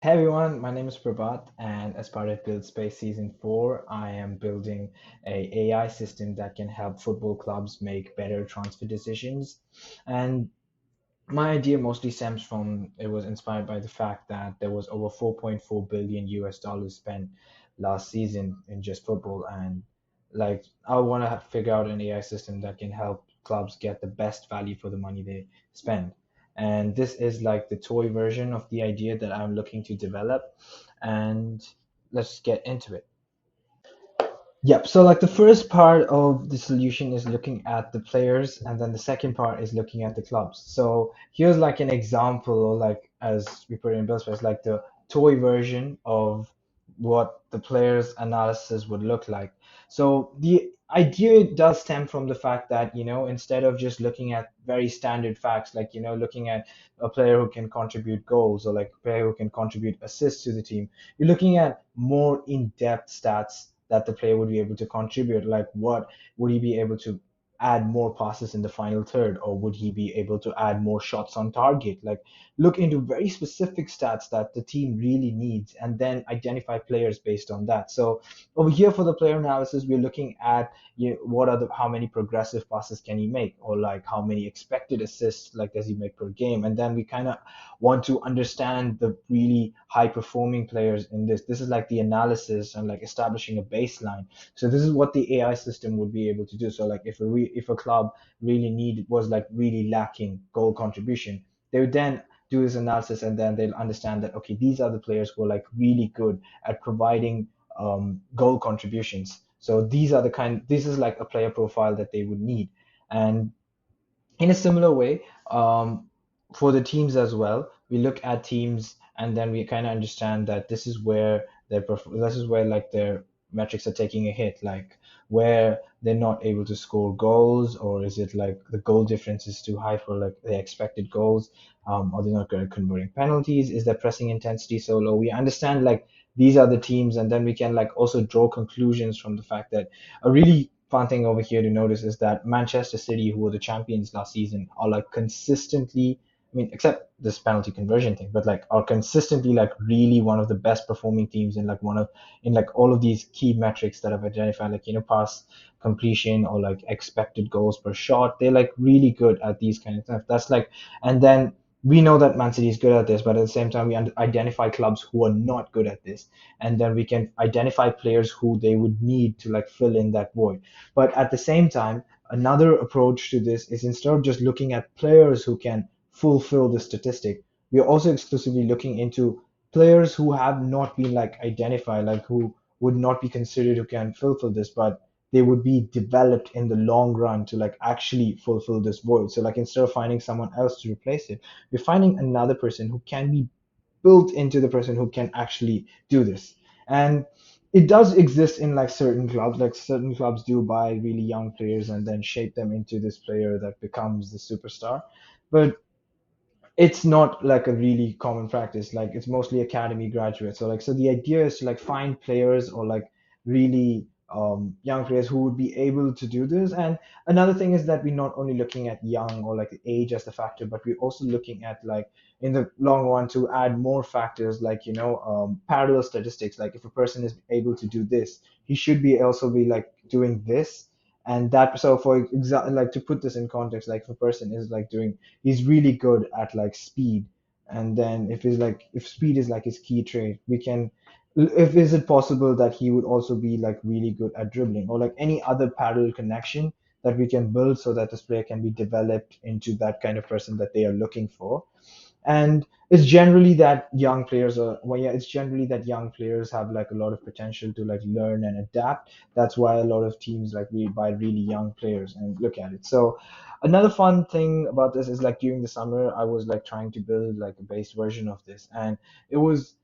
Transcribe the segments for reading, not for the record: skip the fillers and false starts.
Hey everyone, my name is Prabhat, and as part of Buildspace Season 4, I am building a AI system that can help football clubs make better transfer decisions. And my idea mostly stems from it was inspired by the fact that there was over 4.4 billion US dollars spent last season in just football, and like I want to figure out an AI system that can help clubs get the best value for the money they spend. And this is like the toy version of the idea that I'm looking to develop, and let's get into it. Yep. So like the first part of the solution is looking at the players, and then the second part is looking at the clubs. So here's like an example, or like as we put it in Buildspace, like the toy version of what the players analysis would look like. So the idea does stem from the fact that, instead of just looking at very standard facts, like, looking at a player who can contribute goals or like a player who can contribute assists to the team, you're looking at more in-depth stats that the player would be able to contribute. Like, what would he be able to add more passes in the final third, or would he be able to add more shots on target? Like, look into very specific stats that the team really needs, and then identify players based on that. So over here for the player analysis, we're looking at what are the how many progressive passes can he make, or like how many expected assists like does he make per game, and then we kind of want to understand the really high performing players in this. This is like the analysis and like establishing a baseline. So this is what the AI system would be able to do. So like if a club really needed was like really lacking goal contribution, they would then do this analysis, and then they'll understand that okay, these are the players who are like really good at providing goal contributions. So these are the kind. This is like a player profile that they would need, and in a similar way, for the teams as well, we look at teams, and then we kind of understand that this is where this is where like their metrics are taking a hit, like where they're not able to score goals, or is it like the goal difference is too high for like the expected goals, or they're not good at converting penalties, is their pressing intensity so low? We understand like these are the teams, and then we can like also draw conclusions from the fact that a really fun thing over here to notice is that Manchester City, who were the champions last season, are like consistently, I mean, except this penalty conversion thing, but like are consistently like really one of the best performing teams in like in like all of these key metrics that I've identified, like pass completion or like expected goals per shot. They're like really good at these kind of stuff. That's like, and then we know that Man City is good at this, but at the same time, we identify clubs who are not good at this, and then we can identify players who they would need to like fill in that void. But at the same time, another approach to this is instead of just looking at players who can fulfill the statistic, we are also exclusively looking into players who have not been like identified, like who would not be considered who can fulfill this, but they would be developed in the long run to like actually fulfill this void. So like instead of finding someone else to replace it, we're finding another person who can be built into the person who can actually do this. And it does exist in like certain clubs do buy really young players and then shape them into this player that becomes the superstar. But it's not like a really common practice. Like it's mostly academy graduates. So the idea is to like find players or like really young players who would be able to do this. And another thing is that we're not only looking at young or like age as the factor, but we're also looking at like in the long run to add more factors like parallel statistics. Like if a person is able to do this, he should be also be like doing this. And that, so for example, like to put this in context, like if a person is like doing, he's really good at like speed, and then if speed is like his key trait, we can, if is it possible that he would also be like really good at dribbling, or like any other parallel connection that we can build so that this player can be developed into that kind of person that they are looking for. And it's generally that young players are, well, yeah, it's generally that young players have like a lot of potential to like learn and adapt. That's why a lot of teams like we buy really young players and look at it. So another fun thing about this is like during the summer I was like trying to build like a base version of this, and it was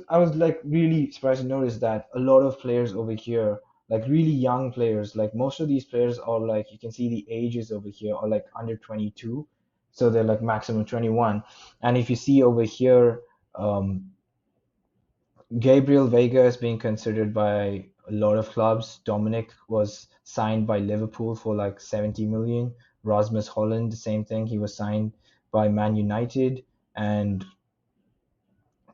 I was like really surprised to notice that a lot of players over here, like really young players, like most of these players are like, you can see the ages over here are like under 22, so they're like maximum 21. And if you see over here, um, Gabriel Vega is being considered by a lot of clubs. Dominic was signed by Liverpool for like 70 million. Rasmus Holland, the same thing. He was signed by Man United. And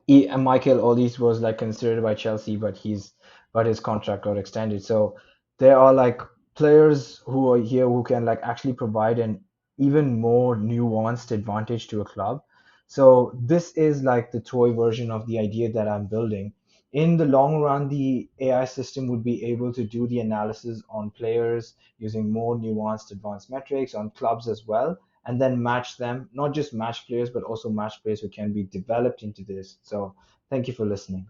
Michael Olise was like considered by Chelsea, but his contract got extended. So there are like players who are here who can like actually provide an even more nuanced advantage to a club. So this is like the toy version of the idea that I'm building. In the long run, the AI system would be able to do the analysis on players using more nuanced advanced metrics on clubs as well, and then match them, not just match players, but also match players who can be developed into this. So thank you for listening.